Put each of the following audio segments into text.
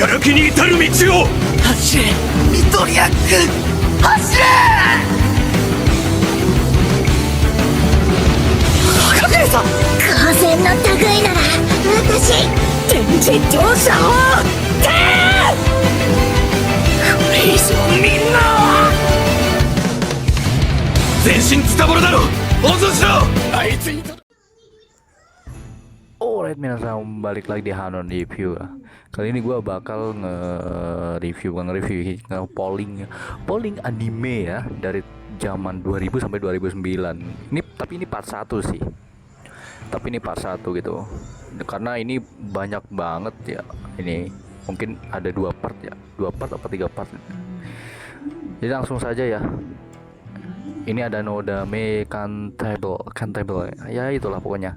がらきに至る道を。走れミトリアック、走れ。かぐれさん、光線の類なら私電磁投射をてこれ以上みんなは全身ズタボロだろ。温存しろ。あいつにとAlright, minasan, balik lagi di Hanon Review ya. Kali ini gue bakal polling anime ya dari zaman 2000 sampai 2009. Ini part 1 sih. Tapi ini part 1 gitu. Karena ini banyak banget ya. Ini mungkin ada 2 part ya. 2 part apa 3 part. Jadi langsung saja ya. Ini ada Nodame Cantabile. Ya itulah pokoknya.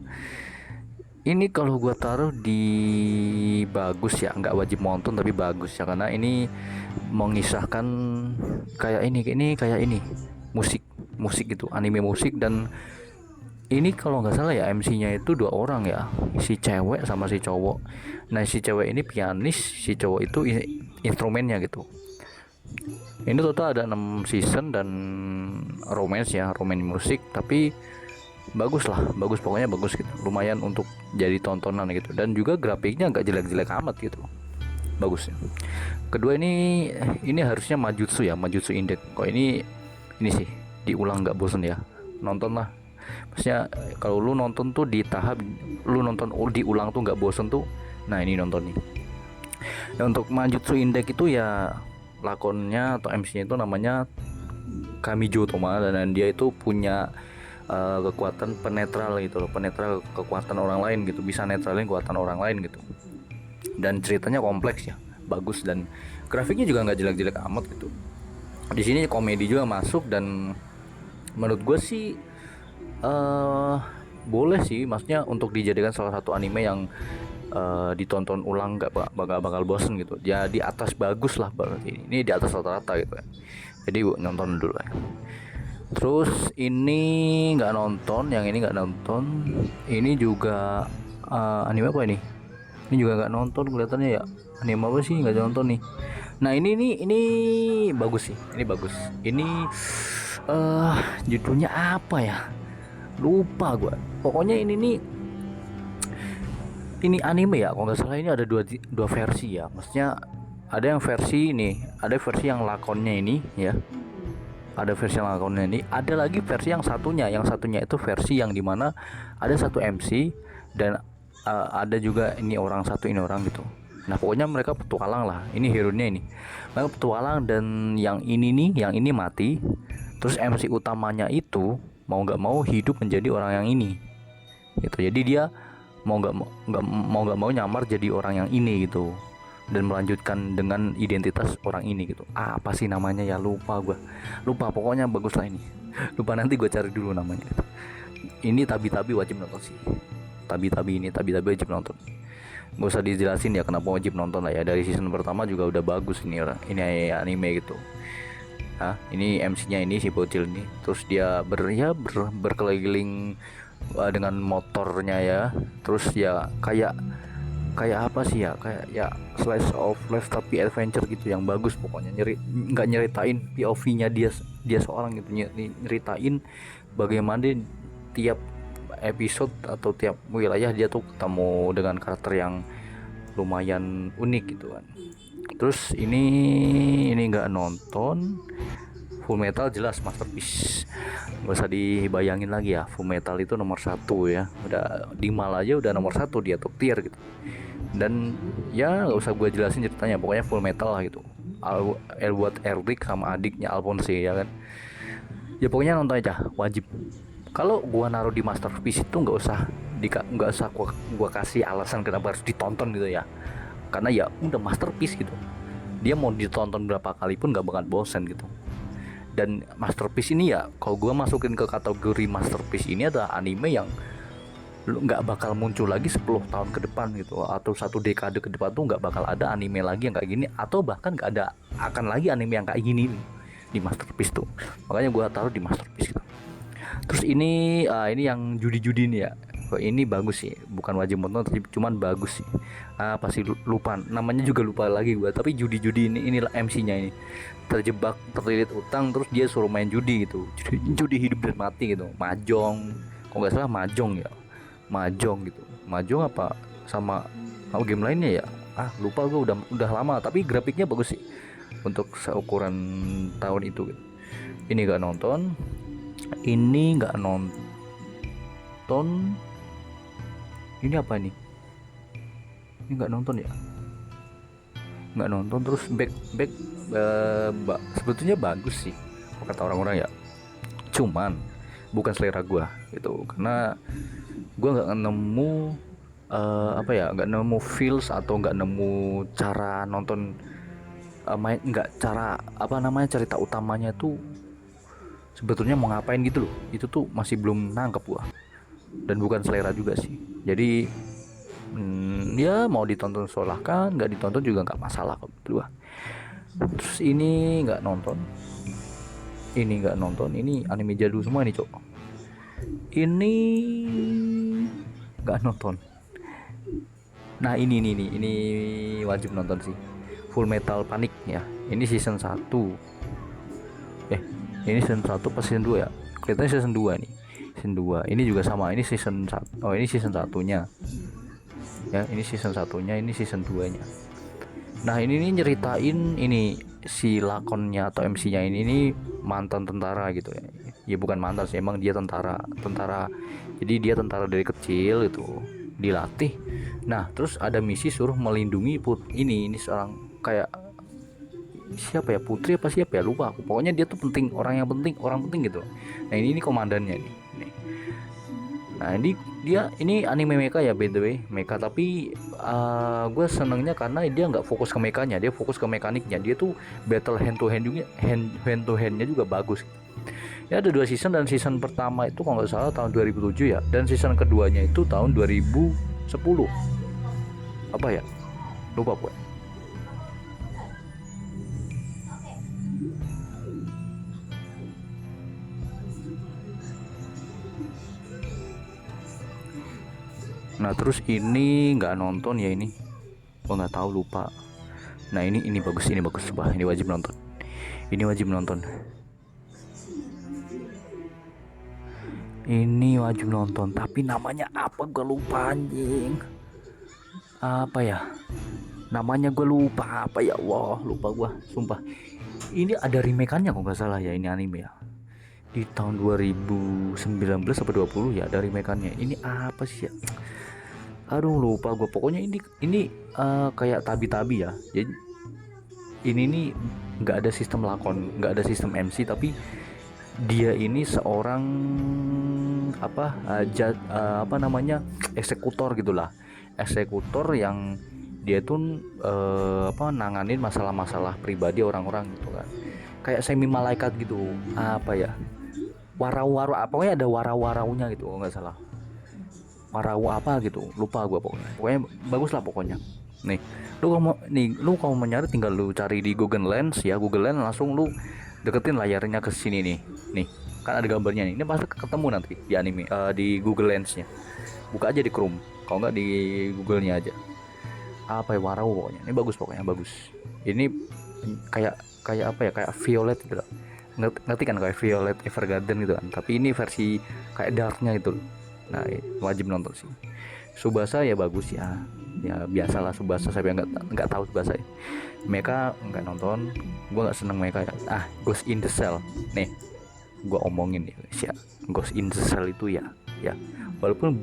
Ini kalau gua taruh di bagus ya, nggak wajib nonton tapi bagus ya, karena ini mengisahkan kayak ini musik gitu, anime musik. Dan ini kalau nggak salah ya MC-nya itu 2 orang ya, si cewek sama si cowok. Nah si cewek ini pianis, si cowok itu instrumennya gitu. Ini total ada 6 season dan romance musik, tapi bagus pokoknya bagus gitu, lumayan untuk jadi tontonan gitu. Dan juga grafiknya nggak jelek-jelek amat gitu, bagus ya. Kedua ini harusnya Majutsu Index. Kok ini sih diulang nggak bosen ya, nonton lah. Maksudnya kalau lu nonton tuh di tahap lu nonton diulang tuh nggak bosen tuh, nah ini nonton nih. Nah, untuk Majutsu Index itu ya lakonnya atau MC-nya itu namanya Kamijo Toma, dan dia itu punya kekuatan penetral gitu loh, penetral kekuatan orang lain gitu, bisa netralin kekuatan orang lain gitu. Dan ceritanya kompleks ya, bagus, dan grafiknya juga nggak jelek-jelek amat gitu. Di sini komedi juga masuk, dan menurut gue sih boleh sih, maksudnya untuk dijadikan salah satu anime yang ditonton ulang nggak bakal bosen gitu. Ya di atas bagus lah, berarti ini di atas rata-rata gitu ya. Jadi nonton dulu ya. Terus ini nggak nonton, yang ini nggak nonton. Ini juga anime apa ini? Ini juga nggak nonton kelihatannya ya. Anime apa sih nggak nonton nih? Nah ini bagus sih, ini bagus. Ini judulnya apa ya? Lupa gua. Pokoknya ini anime ya. Kalau nggak salah ini ada dua versi ya. Maksudnya ada yang versi ini, ada versi yang lakonnya ini ya. Ada versi yang lakonnya ini, ada lagi versi yang satunya itu versi yang dimana ada satu MC dan ada juga ini orang satu, ini orang gitu. Nah pokoknya mereka petualang lah, ini hero-nya ini mereka petualang, dan yang ini mati, terus MC utamanya itu mau nggak mau hidup menjadi orang yang ini gitu. Jadi dia mau nggak mau nyamar jadi orang yang ini gitu, dan melanjutkan dengan identitas orang ini gitu. Apa sih namanya ya, lupa pokoknya bagus lah ini. Lupa, nanti gue cari dulu namanya gitu. Ini tabi wajib nonton sih, tabi wajib nonton. Gak usah dijelasin ya kenapa wajib nonton lah ya, dari season pertama juga udah bagus ini anime gitu. Nah ini MC-nya ini si bocil ini, terus dia berkeliling dengan motornya ya, terus ya kayak apa sih ya, kayak ya slice of life tapi adventure gitu yang bagus pokoknya. Nggak nyeritain POV-nya dia seorang gitu, nyeritain bagaimana tiap episode atau tiap wilayah dia tuh ketemu dengan karakter yang lumayan unik gitu kan. Terus ini nggak nonton. Full Metal jelas masterpiece, gak usah dibayangin lagi ya. Full Metal itu nomor 1 ya, udah di mal aja udah nomor 1, dia top tier gitu. Dan ya gak usah gue jelasin ceritanya, pokoknya Full Metal lah gitu. Elwood Erlich sama adiknya Alphonse ya kan. Ya pokoknya nonton aja, wajib. Kalau gua naruh di masterpiece itu nggak usah gua kasih alasan kenapa harus ditonton gitu ya, karena ya udah masterpiece gitu. Dia mau ditonton berapa kali pun nggak bakal bosan gitu. Dan masterpiece ini ya, kalau gue masukin ke kategori masterpiece ini adalah anime yang nggak bakal muncul lagi 10 tahun ke depan gitu, atau 1 dekade ke depan tuh nggak bakal ada anime lagi yang kayak gini, atau bahkan nggak ada akan lagi anime yang kayak gini di masterpiece tuh. Makanya gue taruh di masterpiece gitu. Terus ini yang judi-judi nih ya, kok ini bagus sih, bukan wajib nonton tapi cuman bagus sih. Pasti lupa namanya juga, lupa lagi gua, tapi judi inilah MC-nya ini, terjebak terlilit utang terus dia suruh main judi gitu, judi hidup dan mati gitu, mahjong kok nggak salah, mahjong gitu, mahjong apa sama game lainnya ya, lupa gua, udah lama, tapi grafiknya bagus sih untuk seukuran tahun itu gitu. Ini nggak nonton, ini apa nih, ini nggak nonton ya, nggak nonton. Terus back sebetulnya bagus sih kata orang-orang ya, cuman bukan selera gua gitu, karena gua nggak nemu nggak nemu feels atau nggak nemu cara nonton, cerita utamanya tuh sebetulnya mau ngapain gitu loh, itu tuh masih belum nangkep gua, dan bukan selera juga sih. Jadi ya mau ditonton silahkan, nggak ditonton juga nggak masalah kok gua. Terus ini nggak nonton, ini anime jadul semua nih cok, ini nggak nonton. Nah ini wajib nonton sih, Full Metal Panic ya. Ini season 1. Ini season 1 pas season 2 ya? Kelihatannya season 2 nih. Season 2. Ini juga sama, ini season 1. Oh, ini season 1-nya. Ya, ini season 1-nya, ini season 2-nya. Nah, ini nih nyeritain ini si lakonnya atau MC-nya ini mantan tentara gitu ya. Ya bukan mantan sih, emang dia tentara. Jadi dia tentara dari kecil gitu, dilatih. Nah, terus ada misi suruh melindungi ini seorang kayak siapa ya, putri apa siapa ya, lupa aku, pokoknya dia tuh orang penting gitu. Nah ini komandannya nih. Nah ini anime mecha ya, by the way mecha, tapi gue senengnya karena dia nggak fokus ke mekanya, dia fokus ke mekaniknya. Dia tuh battle hand to handnya juga bagus ya. Ada 2 season, dan season pertama itu kalau nggak salah tahun 2007 ya, dan season keduanya itu tahun 2010 apa ya, lupa gue. Nah terus ini nggak nonton ya, ini nggak tahu, lupa. Nah ini bagus, sumpah ini wajib nonton, ini wajib nonton, tapi namanya apa gue lupa anjing, apa ya namanya, gue lupa apa ya, wah lupa gue sumpah. Ini ada remake-annya kok nggak salah ya, ini anime ya, di tahun 2019 atau 20 ya ada remake-annya. Ini apa sih ya, aduh lupa gue, pokoknya ini kayak tabi-tabi ya. Jadi ini nih nggak ada sistem lakon, nggak ada sistem MC, tapi dia ini seorang eksekutor gitulah, eksekutor yang dia tuh nanganin masalah-masalah pribadi orang-orang gitu kan, kayak semi malaikat gitu, apa ya, warau-warau, pokoknya ada warau-waraunya gitu nggak salah, warau apa gitu, lupa gue, pokoknya bagus lah pokoknya. Nih lu kalau mau nyari tinggal lu cari di Google Lens ya, Google Lens, langsung lu deketin layarnya ke sini nih kan ada gambarnya nih, ini pasti ketemu nanti di anime, di Google Lens-nya, buka aja di Chrome, kalau nggak di Google-nya aja, apa ya, warau pokoknya. Ini bagus, pokoknya bagus. Ini kayak apa ya, kayak Violet gitu loh, ngerti kan, kayak Violet Evergarden gitu kan, tapi ini versi kayak darknya gitu loh. Nah wajib nonton sih. Subasa ya bagus ya biasalah Subasa, saya nggak tahu Subasa ya. Mecha nggak nonton, gue nggak seneng Mecha ya. Ghost in the Shell nih, gue omongin ya, Ghost in the Shell itu ya walaupun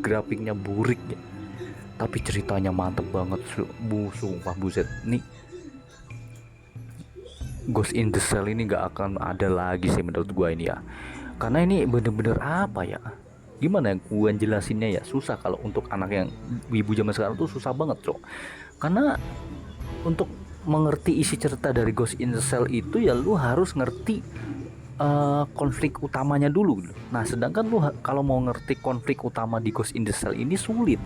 grafiknya burik ya, tapi ceritanya mantep banget, sumpah buset. Nih Ghost in the Shell ini nggak akan ada lagi sih menurut gue ini ya, karena ini bener-bener apa ya, gimana yang gue jelasinnya ya, susah. Kalau untuk anak yang ibu zaman sekarang tuh susah banget cok, karena untuk mengerti isi cerita dari Ghost in the Shell itu ya lu harus ngerti konflik utamanya dulu. Nah sedangkan lu kalau mau ngerti konflik utama di Ghost in the Shell ini sulit,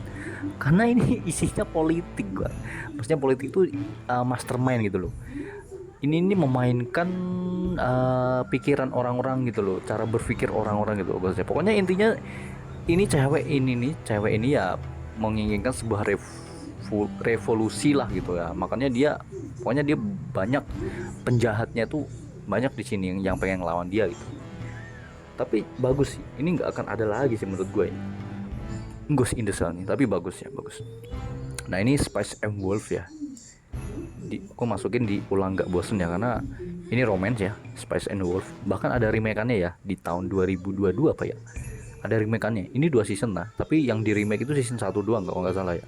karena ini isinya politik gua. Maksudnya politik itu mastermind gitu loh. Ini memainkan pikiran orang-orang gitu loh, cara berpikir orang-orang gitu. Pokoknya intinya ini cewek ini ya menginginkan sebuah revolusi lah gitu ya, makanya pokoknya dia banyak penjahatnya tuh banyak di sini yang pengen ngelawan dia gitu. Tapi bagus sih, ini nggak akan ada lagi sih menurut gue ini Ghost in the Shell nih, tapi bagus. Nah ini Spice and Wolf ya, aku masukin di ulang nggak bosen ya, karena ini romance ya, Spice and Wolf. Bahkan ada remake-annya ya di tahun 2022 apa ya, ada remake-annya. Ini 2 season lah, tapi yang di remake itu season 1 doang kalau nggak salah ya.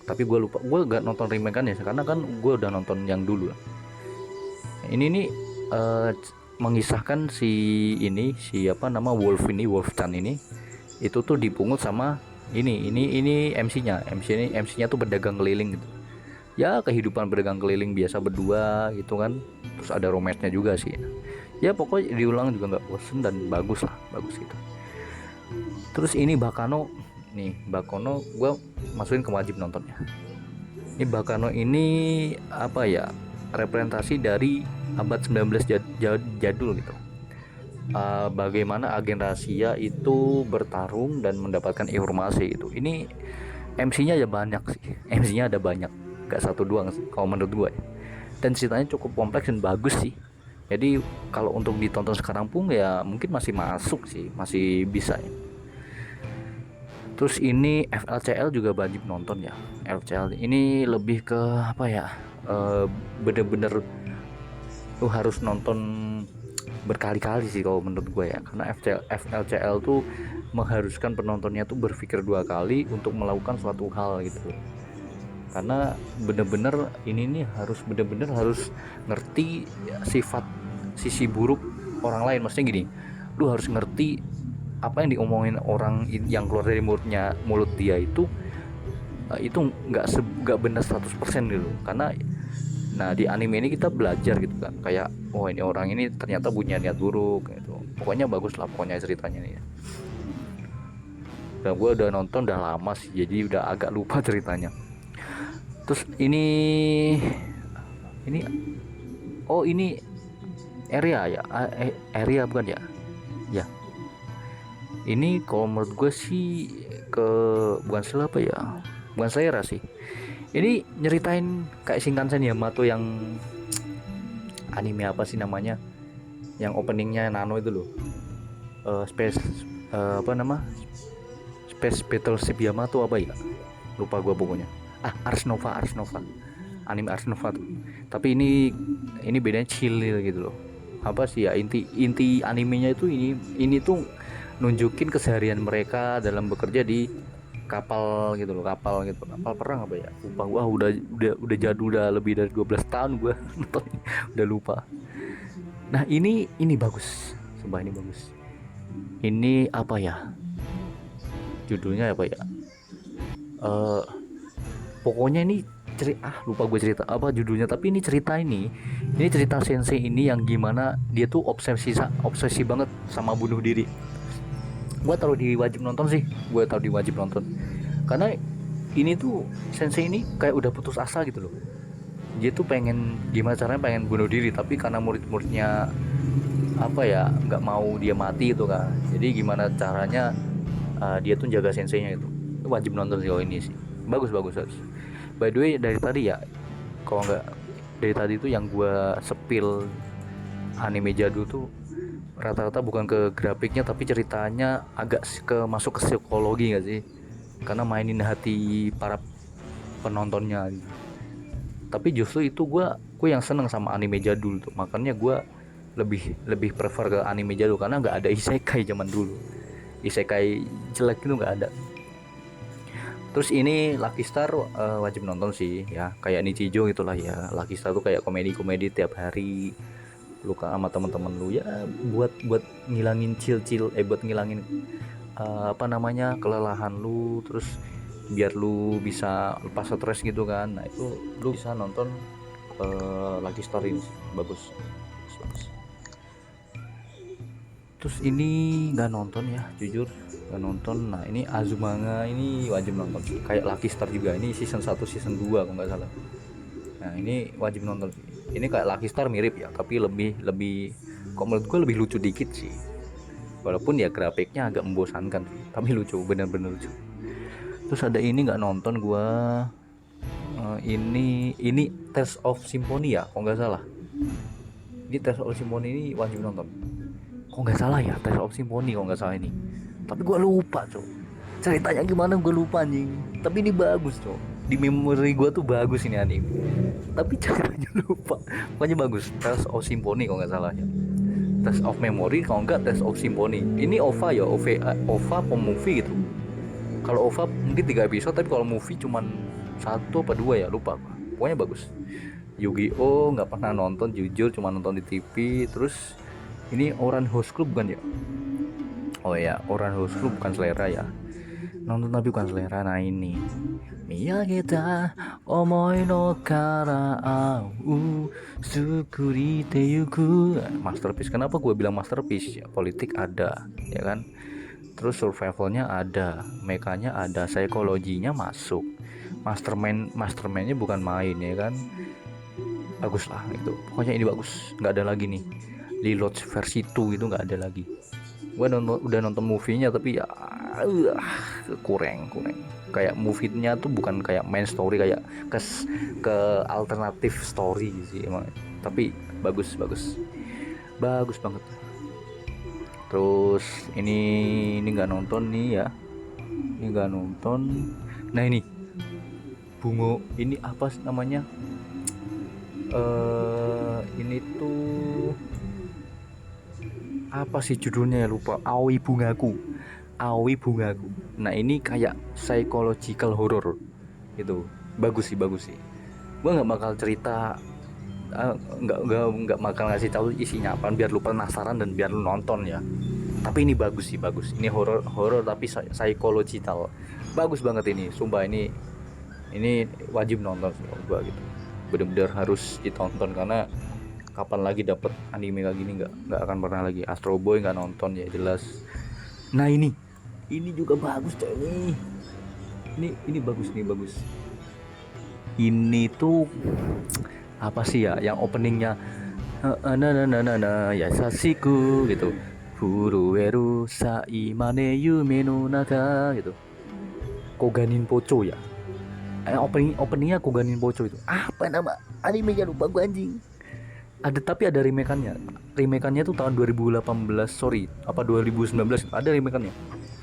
Tapi gue lupa, gue gak nonton remake-annya karena kan gue udah nonton yang dulu. Ini nih mengisahkan siapa nama Wolf Chan ini, itu tuh dipungut sama ini MC-nya tuh berdagang keliling gitu. Ya kehidupan berdagang keliling biasa berdua gitu kan. Terus ada romance-nya juga sih. Ya pokoknya diulang juga nggak bosen dan bagus gitu. Terus ini Baccano gue masukin ke wajib nontonnya. Ini Baccano ini apa ya, representasi dari abad 19 jadul gitu. Bagaimana agen rahasia itu bertarung dan mendapatkan informasi gitu. Ini MC-nya ada banyak sih, gak satu doang sih kalau menurut gue. Dan ceritanya cukup kompleks dan bagus sih. Jadi kalau untuk ditonton sekarang pun ya mungkin masih masuk sih, masih bisa ya. Terus ini FLCL juga wajib nonton ya. FLCL ini lebih ke apa ya, bener-bener lu harus nonton berkali-kali sih kalau menurut gue ya, karena FLCL tuh mengharuskan penontonnya tuh berpikir 2 kali untuk melakukan suatu hal gitu. Karena bener-bener ini nih harus ngerti sisi buruk orang lain. Maksudnya gini, lu harus ngerti apa yang diomongin orang yang keluar dari mulut dia itu nggak benar 100% gitu. Karena nah di anime ini kita belajar gitu kan, kayak ini orang ini ternyata punya niat buruk gitu. Pokoknya bagus lah pokoknya ceritanya nih ya. Dan gue udah nonton udah lama sih, jadi udah agak lupa ceritanya. Terus ini area ya, area bukan ya? Ya. Ini kalau menurut gue sih bukan Selera sih. Ini nyeritain kayak Shinkansen Yamato yang anime apa sih namanya? Yang openingnya Nano itu loh. Space Battleship Yamato apa ya? Lupa gue pokoknya. Ars Nova. Anime Ars Nova tuh. Tapi ini bedanya chill gitu loh. Apa sih ya, inti animenya itu ini tuh nunjukin keseharian mereka dalam bekerja di kapal gitu loh, kapal perang apa ya, lupa gua. Udah jadul, udah lebih dari 12 tahun gua nonton, udah lupa. Nah ini bagus, sumpah ini bagus. Ini apa ya judulnya apa ya, pokoknya ini lupa gue cerita apa judulnya, tapi ini cerita sensei ini yang gimana dia tuh obsesi banget sama bunuh diri. Gue taruh di wajib nonton karena ini tuh sensei ini kayak udah putus asa gitu loh. Dia tuh gimana caranya pengen bunuh diri, tapi karena murid-muridnya apa ya nggak mau dia mati gitu kan. Jadi gimana caranya dia tuh jaga senseinya itu wajib nonton sih. Ini sih bagus. By the way dari tadi ya, kalau nggak dari tadi tuh yang gue sepil anime jadul tuh rata-rata bukan ke grafiknya tapi ceritanya agak masuk ke psikologi nggak sih, karena mainin hati para penontonnya gitu. Tapi justru itu gue yang seneng sama anime jadul tuh, makanya gue lebih prefer ke anime jadul karena nggak ada isekai zaman dulu. Isekai jelek itu nggak ada. Terus ini Lucky Star wajib nonton sih ya, kayak Nichijou gitulah ya. Lucky Star tuh kayak komedi tiap hari lu sama teman-teman lu ya, buat ngilangin buat ngilangin kelelahan lu, terus biar lu bisa lepas stres gitu kan. Nah itu lu bisa nonton Lucky Star ini sih, bagus. Terus ini nggak nonton ya, jujur nggak nonton. Nah ini Azumanga ini wajib nonton sih, kayak Lucky Star juga. Ini season 1 season 2 kalau nggak salah. Nah ini wajib nonton sih. Ini kayak Lucky Star mirip ya, tapi lebih kok menurut gue lebih lucu dikit sih. walaupun ya grafiknya agak membosankan tapi lucu, bener-bener lucu. Terus ada ini nggak nonton gua, ini Tales of Symphonia ya kalau nggak salah. Ini Tales of Symphonia ini wajib nonton kalau nggak salah ya, Tales of Symphonia kalau nggak salah ini, tapi gua lupa cok ceritanya gimana, gua lupa anjing. Tapi ini bagus cok, di memori gua tuh bagus ini anime, tapi ceritanya lupa. Pokoknya bagus, Tales of Symphonia kalau nggak salah ya, Tales of Memory kalau nggak Tales of Symphonia. Ini OVA ya, OVA apa movie gitu. Kalau OVA mungkin 3 episode, tapi kalau movie cuman 1 apa 2 ya, lupa. Pokoknya bagus. Yu-Gi-Oh nggak pernah nonton jujur, cuma nonton di TV. Terus ini Oran House Club bukan ya? Oh ya, Oran House Club bukan selera ya. Nonton tapi bukan selera. Nah ini Miyageta omoi no kara au sukurite yuku, masterpiece. Kenapa gue bilang masterpiece? Ya, politik ada, ya kan? Terus survivalnya ada, mekanya ada, psikologinya masuk, mastermindnya bukan main, ya kan? Bagus lah itu. Pokoknya ini bagus. Nggak ada lagi nih Liloch versi 2 itu nggak ada lagi. Gue udah nonton movie-nya tapi ya kurang. Kayak movie-nya tuh bukan kayak main story, kayak ke alternatif story sih emang. Tapi bagus banget. Terus ini nggak nonton nih ya, ini nggak nonton. Nah ini Bungo, ini apa namanya, ini tuh apa sih judulnya ya, lupa. Aoi Bungaku. Nah ini kayak psychological horror itu, bagus sih. Gua nggak bakal cerita, nggak bakal ngasih tahu isinya apa biar lu penasaran dan biar lu nonton ya. Tapi ini bagus. Ini horror tapi psychological, bagus banget ini. Sumpah ini wajib nonton sih gua gitu. Bener-bener harus ditonton, karena kapan lagi dapet anime kayak gini, nggak akan pernah lagi. Astro Boy nggak nonton ya jelas. Nah ini juga bagus coy. Ini bagus. Ini tuh apa sih ya, yang openingnya ya sasiku gitu, furueru saimane yume no naka gitu, Koganin Pocho ya. Openingnya Koganin Pocho itu. Apa nama animenya lupa gua anjing. Tapi ada remakeannya tuh tahun 2018, sorry, apa 2019 ada remakeannya.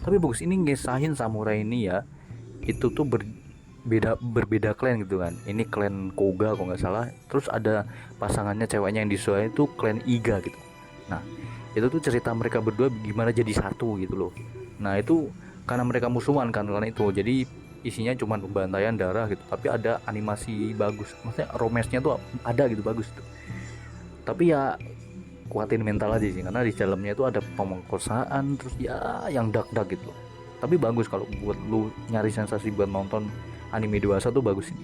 Tapi bagus, ini ngesahin samurai ini ya, itu tuh berbeda klan gitu kan. Ini klan Koga kalau nggak salah. Terus ada pasangannya ceweknya yang disuai itu klan Iga gitu. Nah itu tuh cerita mereka berdua gimana jadi satu gitu loh. Nah itu karena mereka musuhan kan, karena itu jadi isinya cuma pembantaian darah gitu. Tapi ada animasi bagus, maksudnya romance-nya tuh ada gitu, bagus tuh. Tapi ya kuatin mental aja sih, karena di dalamnya itu ada pemerkosaan, terus ya yang dark gitu. Tapi bagus kalau buat lu nyari sensasi buat nonton anime dewasa tuh bagus ini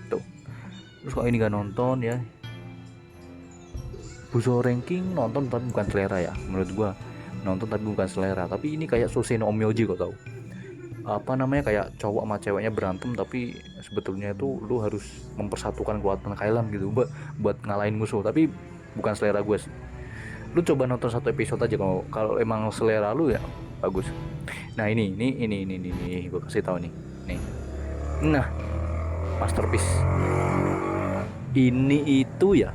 tuh. Terus kalau ini gak nonton ya, Buso Ranking nonton tapi bukan selera ya, menurut gua nonton tapi bukan selera. Tapi ini kayak Sosei no Onmyoji, kok tahu apa namanya, kayak cowok sama ceweknya berantem, tapi sebetulnya itu lu harus mempersatukan kekuatan kalian gitu buat ngalahin musuh. Tapi bukan selera gue sih. Lu coba nonton 1 episode aja kalau emang selera lu ya bagus. Nah ini gue kasih tahu nih. Nah masterpiece ini itu ya,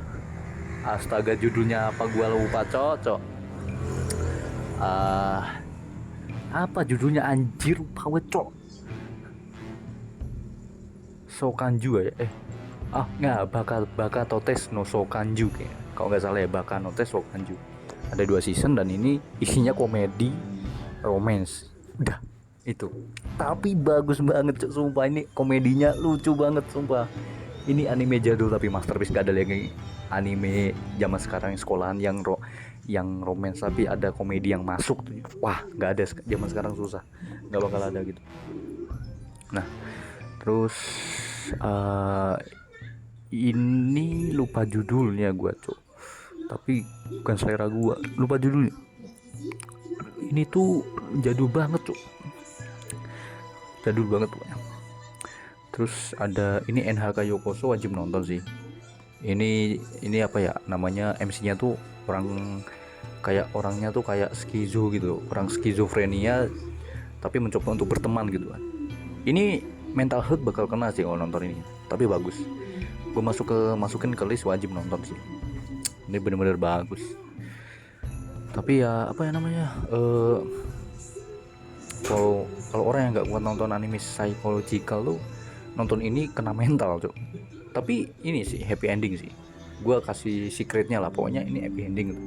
astaga judulnya apa gua lupa cocok. Apa judulnya anjir, lupa gue cok. Sokanju ya, nggak, Bakatotes no Sokanju kayak, kalau nggak salah ya, Bakanotes Sokanju. Ada 2 season dan ini isinya komedi, romance, udah itu. Tapi bagus banget cok, sumpah. Ini komedinya lucu banget sumpah. Ini anime jadul tapi masterpiece. Gak ada lagi anime zaman sekarang sekolahan yang romance tapi ada komedi yang masuk tuh. Wah nggak ada, zaman sekarang susah, nggak bakal ada gitu. Nah terus ini lupa judulnya gua cok, tapi bukan selera gua, lupa judulnya. Ini tuh jadul banget cok, jadul banget pokoknya. Terus ada ini NHK Yokoso, wajib nonton sih. Ini apa ya namanya, MC-nya tuh orang kayak orangnya tuh kayak skizo gitu, orang skizofrenia tapi mencoba untuk berteman gitu kan. Ini mental health bakal kena sih kalau nonton ini, tapi bagus. Gue masukin ke list wajib nonton sih. Ini bener-bener bagus. Tapi ya apa ya namanya, kalau orang yang nggak kuat nonton anime psychological tuh nonton ini kena mental cok. Tapi ini sih happy ending sih. Gue kasih secretnya lah, pokoknya ini happy ending gitu.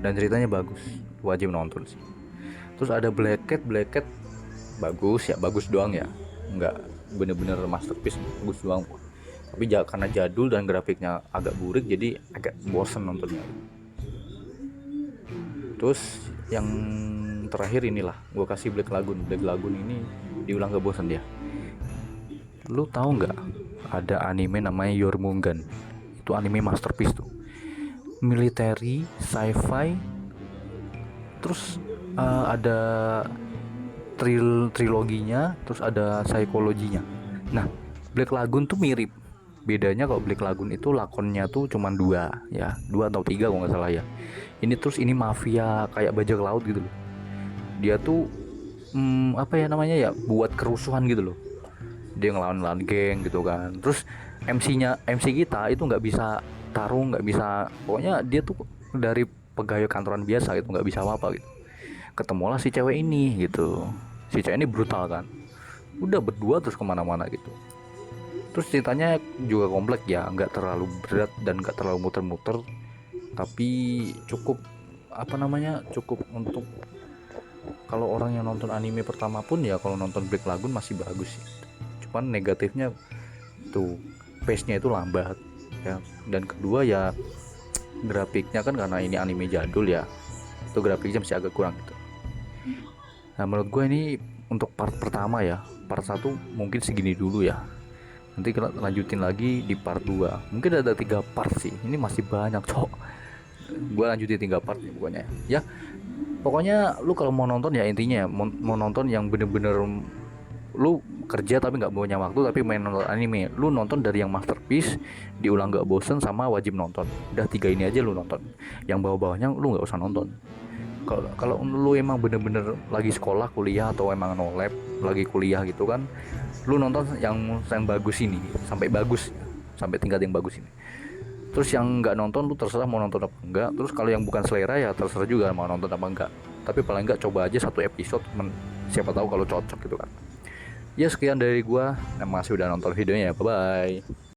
Dan ceritanya bagus, wajib nonton sih. Terus ada Black Cat bagus ya, bagus doang ya, nggak bener-bener masterpiece, bagus doang. Tapi karena jadul dan grafiknya agak burik jadi agak bosen nontonnya. Terus yang terakhir inilah gue kasih Black Lagoon ini diulang gak bosan dia. Lu tahu nggak ada anime namanya Yormungand? Itu anime masterpiece tuh, military, sci-fi, terus ada triloginya, terus ada psikologinya. Nah, Black Lagoon tuh mirip. Bedanya kalau Black Lagoon itu lakonnya tuh cuma 2 atau 3 kalau nggak salah ya. Ini mafia kayak bajak laut gitu loh. Dia tuh apa ya namanya ya, buat kerusuhan gitu loh. Dia ngelawan geng gitu kan. Terus MC kita itu nggak bisa tarung, nggak bisa, pokoknya dia tuh dari pegawai kantoran biasa gitu, nggak bisa apa-apa gitu. Ketemulah si cewek ini gitu. Si cewek ini brutal kan, udah berdua terus kemana-mana gitu. Terus ceritanya juga kompleks ya, nggak terlalu berat dan nggak terlalu muter-muter, tapi cukup cukup untuk kalau orang yang nonton anime pertama pun ya, kalau nonton Black Lagoon masih bagus sih. Cuman negatifnya tuh pace-nya itu lambat ya, dan kedua ya grafiknya kan karena ini anime jadul ya, itu grafiknya masih agak kurang gitu. Nah menurut gue ini untuk part pertama ya, part 1 mungkin segini dulu ya, nanti kita lanjutin lagi di part 2. Mungkin ada 3 part sih, ini masih banyak cok. Gue lanjutin 3 part ya pokoknya ya. Pokoknya lu kalau mau nonton ya, intinya mau nonton yang bener-bener lu kerja tapi nggak punya waktu tapi main nonton anime, lu nonton dari yang masterpiece, diulang nggak bosen, sama wajib nonton. Udah 3 ini aja lu nonton, yang bawah-bawahnya lu nggak usah nonton. Kalau lu emang bener-bener lagi sekolah kuliah atau emang no lab lagi kuliah gitu kan, lu nonton yang bagus ini sampai bagus, sampai tingkat yang bagus ini. Terus yang nggak nonton lu terserah mau nonton apa enggak. Terus kalau yang bukan selera ya terserah juga mau nonton apa enggak, tapi paling enggak coba aja 1 episode, siapa tahu kalau cocok gitu kan. Ya sekian dari gua, terima kasih udah nonton videonya, bye bye.